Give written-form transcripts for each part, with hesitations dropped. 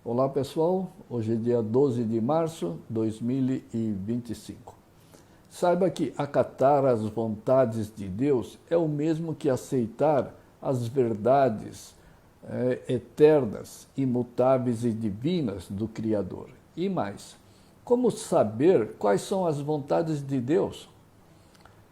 Olá pessoal, hoje é dia 12 de março de 2025. Saiba que acatar as vontades de Deus é o mesmo que aceitar as verdades eternas, imutáveis e divinas do Criador. E mais, como saber quais são as vontades de Deus?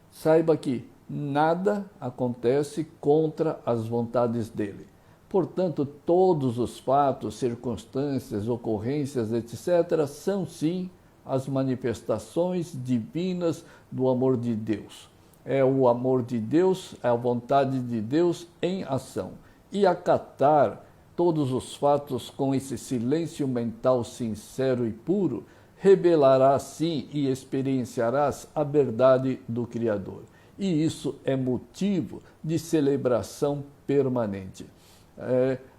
Saiba que nada acontece contra as vontades dele. Portanto, todos os fatos, circunstâncias, ocorrências, etc., são sim as manifestações divinas do amor de Deus. É o amor de Deus, é a vontade de Deus em ação. E acatar todos os fatos com esse silêncio mental sincero e puro, revelará sim e experienciarás a verdade do Criador. E isso é motivo de celebração permanente.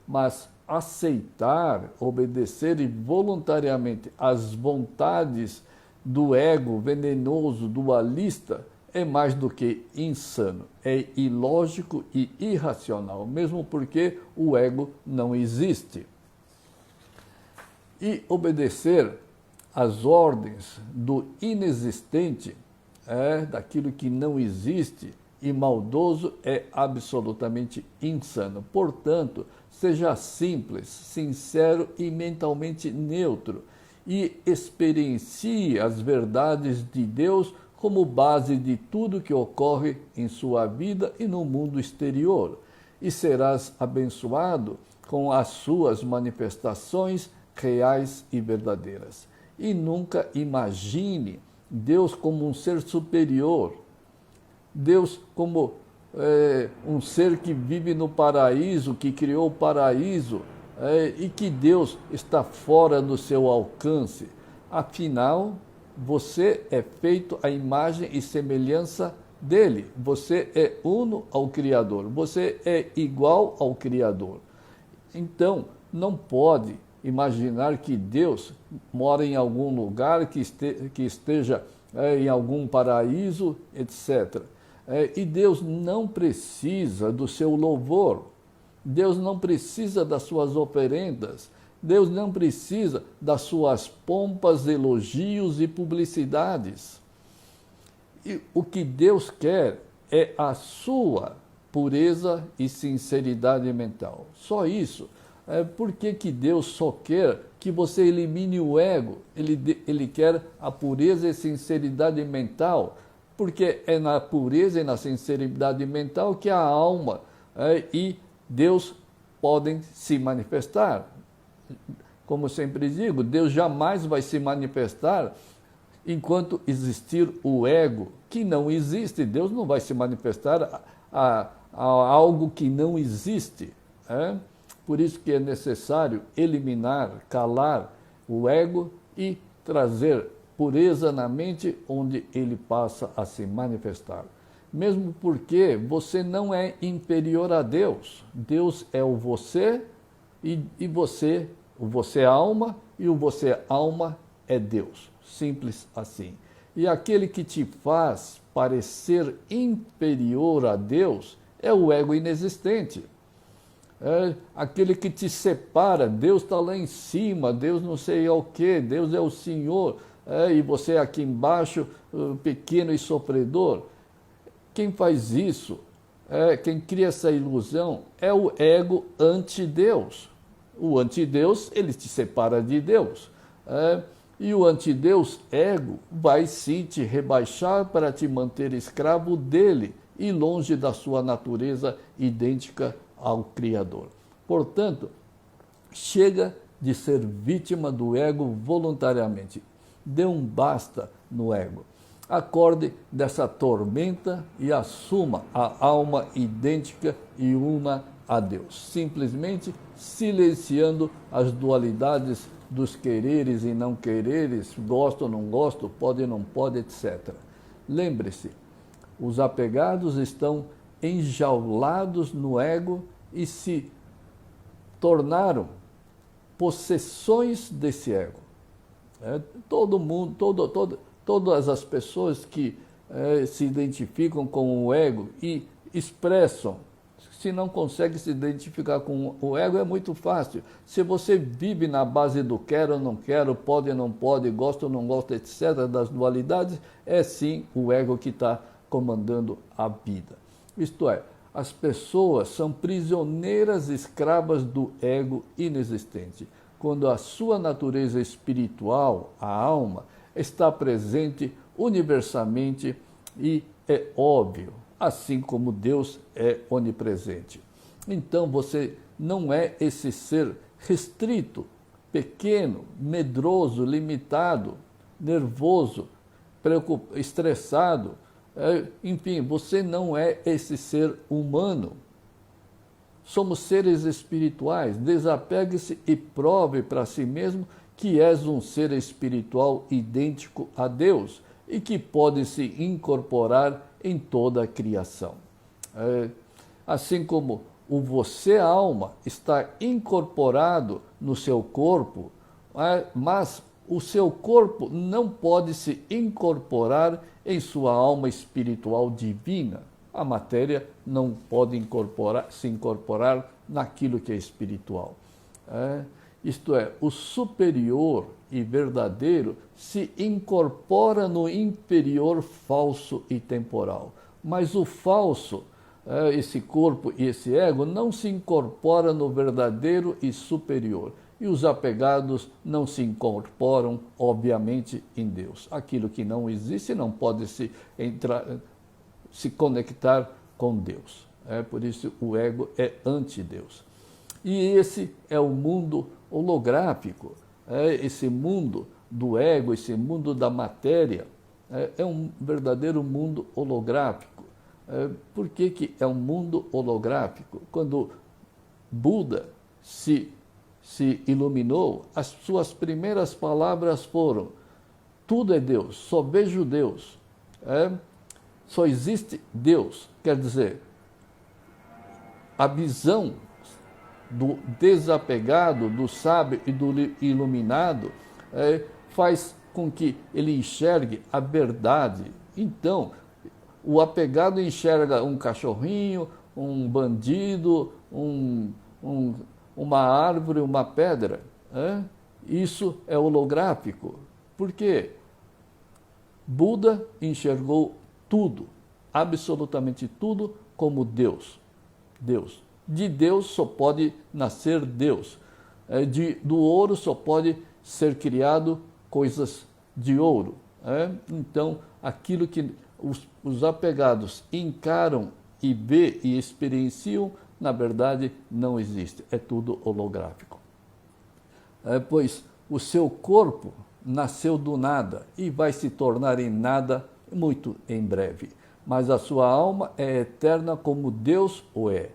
Mas aceitar, obedecer e voluntariamente às vontades do ego venenoso, dualista, é mais do que insano, é ilógico e irracional, mesmo porque o ego não existe. E obedecer às ordens do inexistente, daquilo que não existe, e maldoso é absolutamente insano. Portanto, seja simples, sincero e mentalmente neutro e experiencie as verdades de Deus como base de tudo que ocorre em sua vida e no mundo exterior, e serás abençoado com as suas manifestações reais e verdadeiras. E nunca imagine Deus como um ser superior, Deus como um ser que vive no paraíso, que criou o paraíso, e que Deus está fora do seu alcance. Afinal, você é feito à imagem e semelhança dele. Você é uno ao Criador. Você é igual ao Criador. Então, não pode imaginar que Deus mora em algum lugar, que esteja em algum paraíso, etc. E Deus não precisa do seu louvor, Deus não precisa das suas oferendas, Deus não precisa das suas pompas, elogios e publicidades. E o que Deus quer é a sua pureza e sinceridade mental. Só isso. Por que Deus só quer que você elimine o ego? Ele quer a pureza e sinceridade mental, porque é na pureza e na sinceridade mental que a alma e Deus podem se manifestar. Como sempre digo, Deus jamais vai se manifestar enquanto existir o ego, que não existe. Deus não vai se manifestar a algo que não existe. Por isso que é necessário eliminar, calar o ego e trazer pureza na mente, onde ele passa a se manifestar. Mesmo porque você não é inferior a Deus. Deus é o você e você, o você alma, e o você alma é Deus. Simples assim. E aquele que te faz parecer inferior a Deus é o ego inexistente. Aquele que te separa, Deus está lá em cima, Deus não sei o que, Deus é o Senhor, e você aqui embaixo, pequeno e sofredor. Quem faz isso, quem cria essa ilusão, é o ego anti-Deus. O anti-Deus, ele te separa de Deus. E o anti-Deus, ego, vai sim te rebaixar para te manter escravo dele e longe da sua natureza idêntica ao Criador. Portanto, chega de ser vítima do ego voluntariamente. Dê um basta no ego. Acorde dessa tormenta e assuma a alma idêntica e una a Deus. Simplesmente silenciando as dualidades dos quereres e não quereres, gosto ou não gosto, pode ou não pode, etc. Lembre-se, os apegados estão enjaulados no ego e se tornaram possessões desse ego. Todo mundo, todas as pessoas que se identificam com o ego e expressam Se não consegue se identificar com o ego, é muito fácil. Se você vive na base do quero ou não quero, pode ou não pode, gosta ou não gosta, etc., das dualidades, é sim o ego que está comandando a vida. Isto é, as pessoas são prisioneiras escravas do ego inexistente, quando a sua natureza espiritual, a alma, está presente universalmente e é óbvio, assim como Deus é onipresente. Então você não é esse ser restrito, pequeno, medroso, limitado, nervoso, estressado. Enfim, você não é esse ser humano. Somos seres espirituais. Desapegue-se e prove para si mesmo que és um ser espiritual idêntico a Deus e que pode se incorporar em toda a criação. Assim como o você, alma, está incorporado no seu corpo, mas o seu corpo não pode se incorporar em sua alma espiritual divina. A matéria não pode se incorporar naquilo que é espiritual. Isto é, o superior e verdadeiro se incorpora no inferior falso e temporal. Mas o falso, esse corpo e esse ego, não se incorpora no verdadeiro e superior. E os apegados não se incorporam, obviamente, em Deus. Aquilo que não existe não pode se conectar com Deus. Por isso o ego é anti-Deus. E esse é o mundo holográfico, esse mundo do ego, esse mundo da matéria, é um verdadeiro mundo holográfico. Por que é um mundo holográfico? Quando Buda se iluminou, as suas primeiras palavras foram: tudo é Deus, só vejo Deus, só existe Deus. Quer dizer, a visão do desapegado, do sábio e do iluminado faz com que ele enxergue a verdade. Então, o apegado enxerga um cachorrinho, um bandido, uma árvore, uma pedra. Isso é holográfico. Por quê? Buda enxergou tudo, absolutamente tudo, como Deus. Deus. De Deus só pode nascer Deus. Do ouro só pode ser criado coisas de ouro. Então, aquilo que os apegados encaram e vê e experienciam, na verdade, não existe. É tudo holográfico. Pois o seu corpo nasceu do nada e vai se tornar em nada muito em breve. Mas a sua alma é eterna como Deus o é.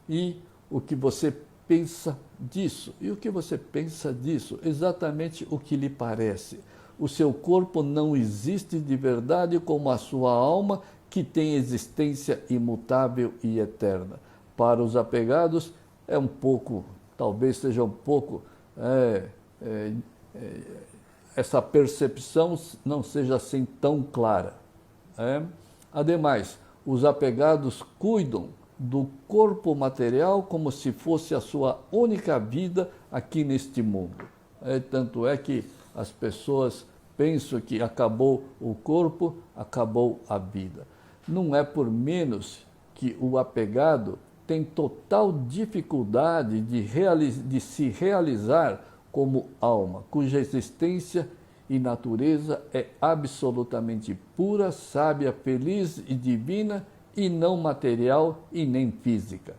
E o que você pensa disso? E o que você pensa disso? Exatamente o que lhe parece. O seu corpo não existe de verdade como a sua alma, que tem existência imutável e eterna. Para os apegados, é um pouco, talvez seja um pouco, essa percepção não seja assim tão clara. Ademais, os apegados cuidam do corpo material como se fosse a sua única vida aqui neste mundo. Tanto é que as pessoas pensam que acabou o corpo, acabou a vida. Não é por menos que o apegado tem total dificuldade de se realizar como alma, cuja existência e natureza é absolutamente pura, sábia, feliz e divina, e não material e nem física.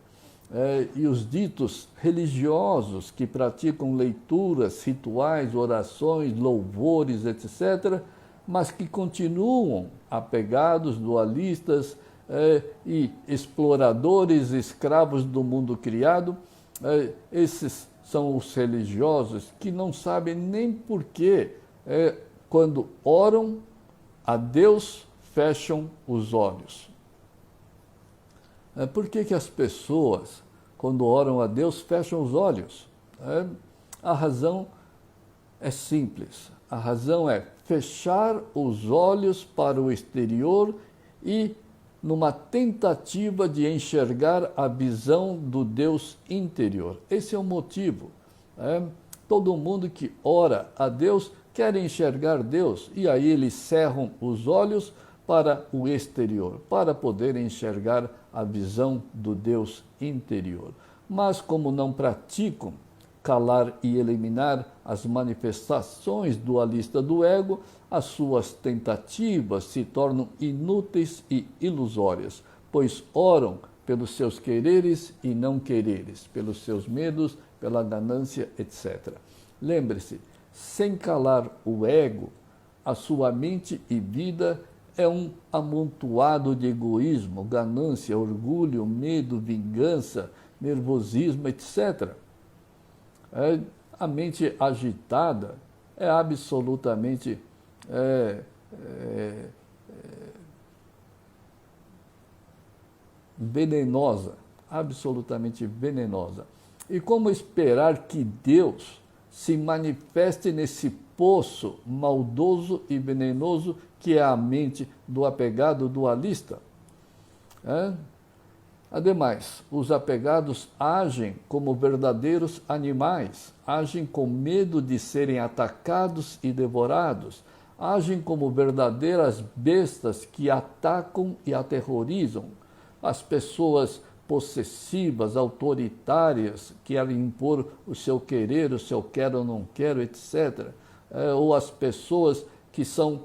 E os ditos religiosos que praticam leituras, rituais, orações, louvores, etc., mas que continuam apegados, dualistas e exploradores, escravos do mundo criado, esses são os religiosos que não sabem nem por que, quando oram a Deus, fecham os olhos. Por que as pessoas, quando oram a Deus, fecham os olhos? A razão é simples. A razão é fechar os olhos para o exterior e numa tentativa de enxergar a visão do Deus interior. Esse é o motivo. Todo mundo que ora a Deus quer enxergar Deus, e aí eles cerram os olhos para o exterior, para poder enxergar a visão do Deus interior. Mas como não praticam calar e eliminar as manifestações dualistas do ego, as suas tentativas se tornam inúteis e ilusórias, pois oram pelos seus quereres e não quereres, pelos seus medos, pela ganância, etc. Lembre-se, sem calar o ego, a sua mente e vida é um amontoado de egoísmo, ganância, orgulho, medo, vingança, nervosismo, etc. A mente agitada é absolutamente venenosa, absolutamente venenosa. E como esperar que Deus se manifeste nesse poço maldoso e venenoso que é a mente do apegado dualista? Ademais, os apegados agem como verdadeiros animais, agem com medo de serem atacados e devorados, agem como verdadeiras bestas que atacam e aterrorizam. As pessoas possessivas, autoritárias, querem impor o seu querer, o seu quero ou não quero, etc. Ou as pessoas que são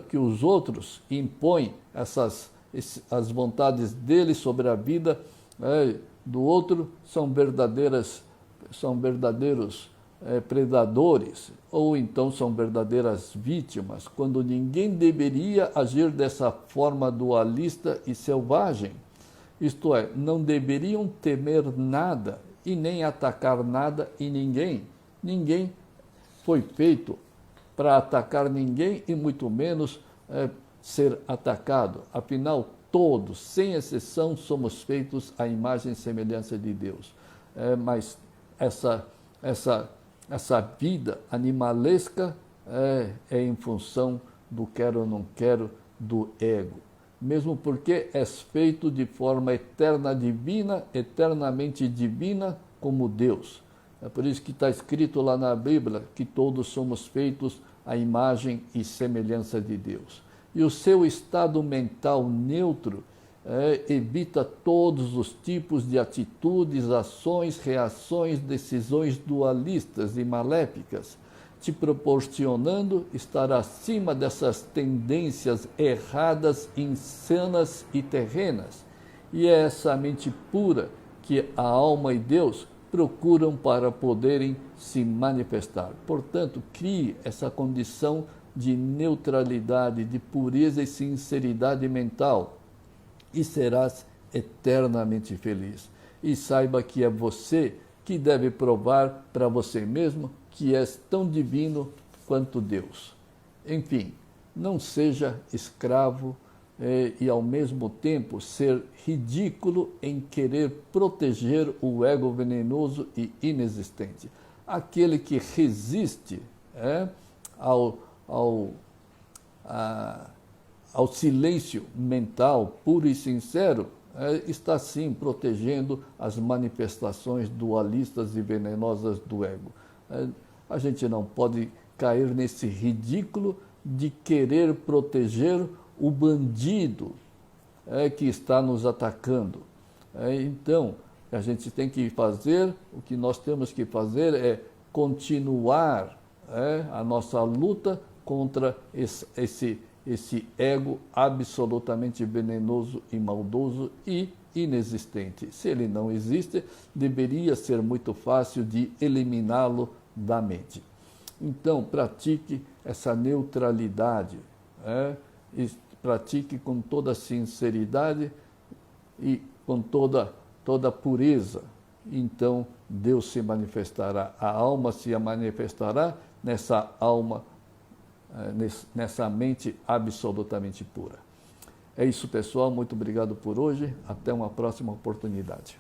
que os outros impõem as vontades dele sobre a vida do outro, são verdadeiros predadores, ou então são verdadeiras vítimas, quando ninguém deveria agir dessa forma dualista e selvagem. Isto é, não deveriam temer nada e nem atacar nada e ninguém. Ninguém foi feito para atacar ninguém e muito menos ser atacado. Afinal, todos, sem exceção, somos feitos à imagem e semelhança de Deus. Mas essa vida animalesca é em função do quero ou não quero do ego. Mesmo porque és feito de forma eterna divina, eternamente divina como Deus. É por isso que está escrito lá na Bíblia que todos somos feitos à imagem e semelhança de Deus. E o seu estado mental neutro evita todos os tipos de atitudes, ações, reações, decisões dualistas e maléficas, te proporcionando estar acima dessas tendências erradas, insanas e terrenas. E é essa mente pura que a alma e Deus procuram para poderem se manifestar. Portanto, crie essa condição de neutralidade, de pureza e sinceridade mental, e serás eternamente feliz. E saiba que é você que deve provar para você mesmo que és tão divino quanto Deus. Enfim, não seja escravo e ao mesmo tempo ser ridículo em querer proteger o ego venenoso e inexistente. Aquele que resiste ao silêncio mental puro e sincero, está sim protegendo as manifestações dualistas e venenosas do ego. A gente não pode cair nesse ridículo de querer proteger o bandido que está nos atacando. Então, a gente tem que fazer, o que nós temos que fazer é continuar a nossa luta contra esse ego absolutamente venenoso e maldoso e inexistente. Se ele não existe, deveria ser muito fácil de eliminá-lo da mente. Então, pratique essa neutralidade, e pratique com toda sinceridade e com toda pureza. Então, Deus se manifestará, a alma se manifestará nessa alma, nessa mente absolutamente pura. É isso, pessoal. Muito obrigado por hoje. Até uma próxima oportunidade.